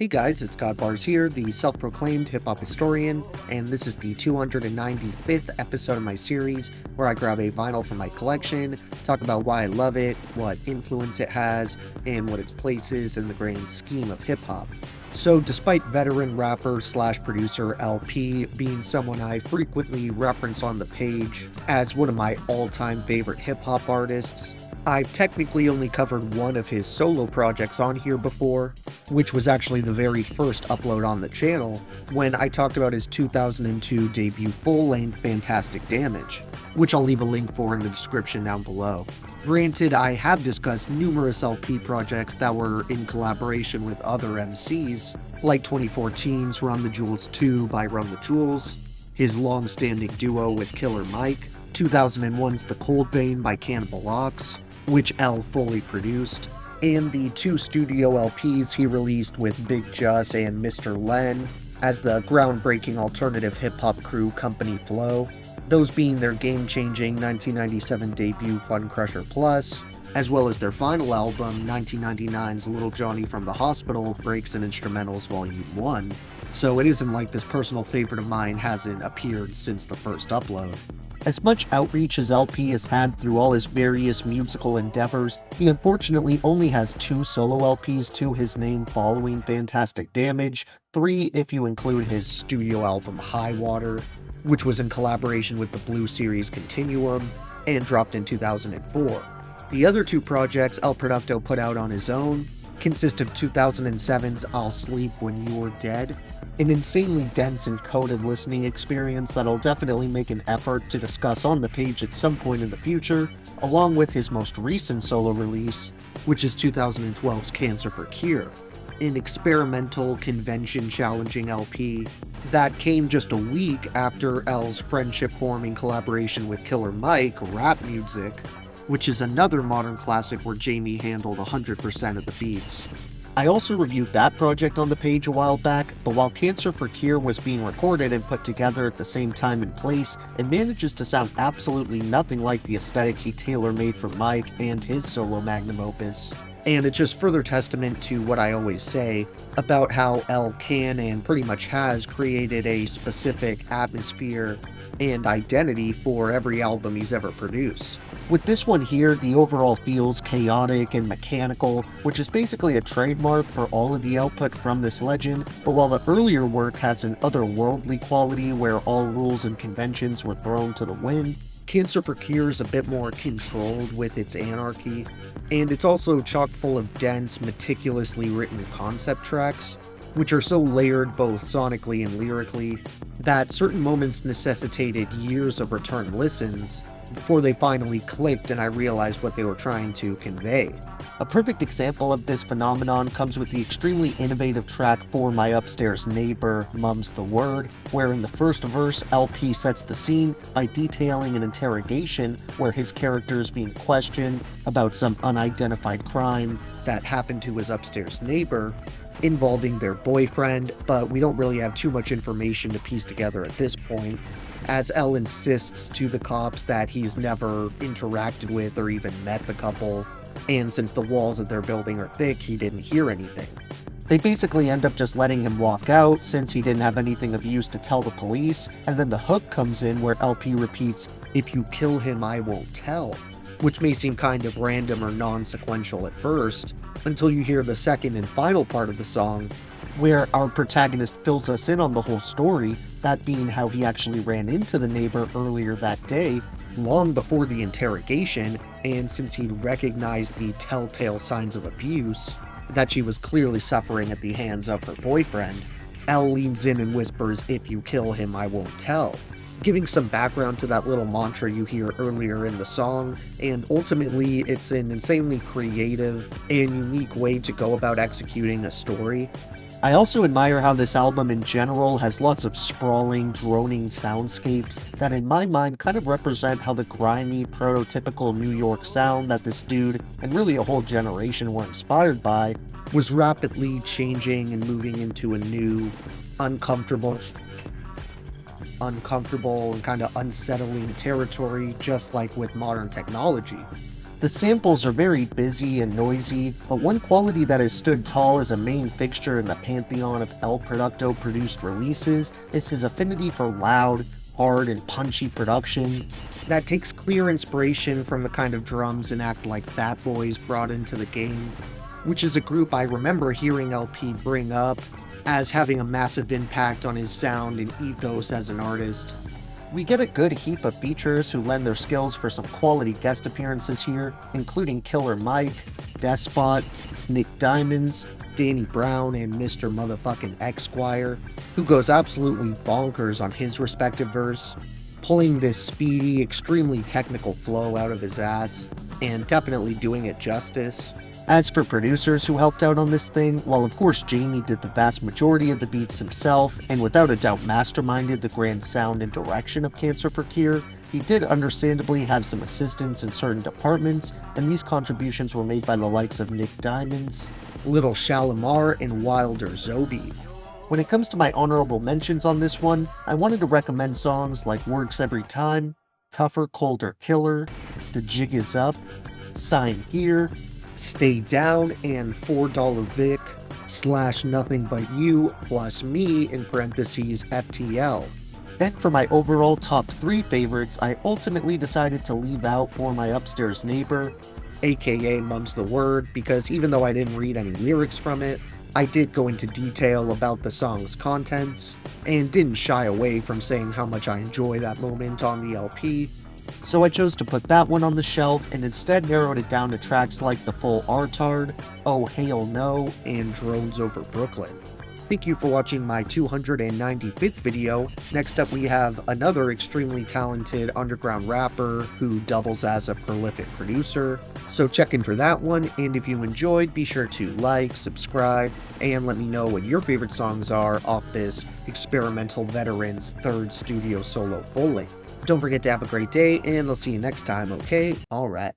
Hey guys, it's Godbars here, the self-proclaimed hip-hop historian, and this is the 295th episode of my series, where I grab a vinyl from my collection, talk about why I love it, what influence it has, and what its place is in the grand scheme of hip-hop. So despite veteran rapper slash producer LP being someone I frequently reference on the page as one of my all-time favorite hip-hop artists, I've technically only covered one of his solo projects on here before, which was actually the very first upload on the channel, when I talked about his 2002 debut full-length Fantastic Damage, which I'll leave a link for in the description down below. Granted, I have discussed numerous LP projects that were in collaboration with other MCs, like 2014's Run the Jewels 2 by Run the Jewels, his long-standing duo with Killer Mike, 2001's The Cold Vein by Cannibal Ox, which L fully produced, and the two studio LPs he released with Big Juss and Mr. Len as the groundbreaking alternative hip-hop crew Company Flow, those being their game-changing 1997 debut Fun Crusher Plus, as well as their final album, 1999's Little Johnny from the Hospital Breaks and Instrumentals Volume 1, so it isn't like this personal favorite of mine hasn't appeared since the first upload. As much outreach as LP has had through all his various musical endeavors, he unfortunately only has 2 solo LPs to his name following Fantastic Damage, 3 if you include his studio album High Water, which was in collaboration with the Blue Series Continuum, and dropped in 2004. The other 2 projects El Producto put out on his own consist of 2007's I'll Sleep When You're Dead, an insanely dense and coded listening experience that I'll definitely make an effort to discuss on the page at some point in the future, along with his most recent solo release, which is 2012's Cancer for Cure, an experimental, convention-challenging LP that came just a week after L's friendship-forming collaboration with Killer Mike, Rap Music, which is another modern classic where Jamie handled 100% of the beats. I also reviewed that project on the page a while back, but while Cancer for Cure was being recorded and put together at the same time and place, it manages to sound absolutely nothing like the aesthetic he tailor-made for Mike and his solo magnum opus. And it's just further testament to what I always say about how L can and pretty much has created a specific atmosphere and identity for every album he's ever produced. With this one here, the overall feels chaotic and mechanical, which is basically a trademark for all of the output from this legend, but while the earlier work has an otherworldly quality where all rules and conventions were thrown to the wind, Cancer for Cure is a bit more controlled with its anarchy, and it's also chock full of dense, meticulously written concept tracks, which are so layered both sonically and lyrically, that certain moments necessitated years of return listens before they finally clicked and I realized what they were trying to convey. A perfect example of this phenomenon comes with the extremely innovative track For My Upstairs Neighbor, Mum's the Word, where in the first verse, LP sets the scene by detailing an interrogation where his character is being questioned about some unidentified crime that happened to his upstairs neighbor, involving their boyfriend, but we don't really have too much information to piece together at this point, as L insists to the cops that he's never interacted with or even met the couple, and since the walls of their building are thick, he didn't hear anything. They basically end up just letting him walk out since he didn't have anything of use to tell the police, and then the hook comes in where LP repeats, "If you kill him, I won't tell," which may seem kind of random or non-sequential at first, until you hear the second and final part of the song, where our protagonist fills us in on the whole story, that being how he actually ran into the neighbor earlier that day, long before the interrogation, and since he'd recognized the telltale signs of abuse that she was clearly suffering at the hands of her boyfriend, L leans in and whispers, "If you kill him, I won't tell," giving some background to that little mantra you hear earlier in the song, and ultimately it's an insanely creative and unique way to go about executing a story. I also admire how this album in general has lots of sprawling, droning soundscapes that in my mind kind of represent how the grimy, prototypical New York sound that this dude, and really a whole generation were inspired by, was rapidly changing and moving into a new, uncomfortable and kind of unsettling territory, just like with modern technology. The samples are very busy and noisy, but one quality that has stood tall as a main fixture in the pantheon of El Producto produced releases is his affinity for loud, hard, and punchy production that takes clear inspiration from the kind of drums and act like Fat Boys brought into the game, which is a group I remember hearing LP bring up as having a massive impact on his sound and ethos as an artist. We get a good heap of features who lend their skills for some quality guest appearances here, including Killer Mike, Despot, Nick Diamonds, Danny Brown, and Mr. Motherfucking Esquire, who goes absolutely bonkers on his respective verse, pulling this speedy, extremely technical flow out of his ass, and definitely doing it justice. As for producers who helped out on this thing, while of course Jamie did the vast majority of the beats himself, and without a doubt masterminded the grand sound and direction of Cancer for Cure, he did understandably have some assistance in certain departments, and these contributions were made by the likes of Nick Diamonds, Little Shalimar, and Wilder Zobi. When it comes to my honorable mentions on this one, I wanted to recommend songs like Works Every Time, Tougher, Colder, Killer, The Jig Is Up, Sign Here, Stay Down, and $4 Vic / Nothing But You plus me in parentheses FTL. Then for my overall top 3 favorites, I ultimately decided to leave out For My Upstairs Neighbor, aka Mum's the Word, because even though I didn't read any lyrics from it, I did go into detail about the song's contents, and didn't shy away from saying how much I enjoy that moment on the LP. So I chose to put that one on the shelf and instead narrowed it down to tracks like The Full Artard, Oh Hell No, and Drones Over Brooklyn. Thank you for watching my 295th video. Next up we have another extremely talented underground rapper who doubles as a prolific producer, so check in for that one, and if you enjoyed, be sure to like, subscribe, and let me know what your favorite songs are off this Experimental Veterans 3rd studio solo full length. Don't forget to have a great day, and I'll see you next time, okay? Alright.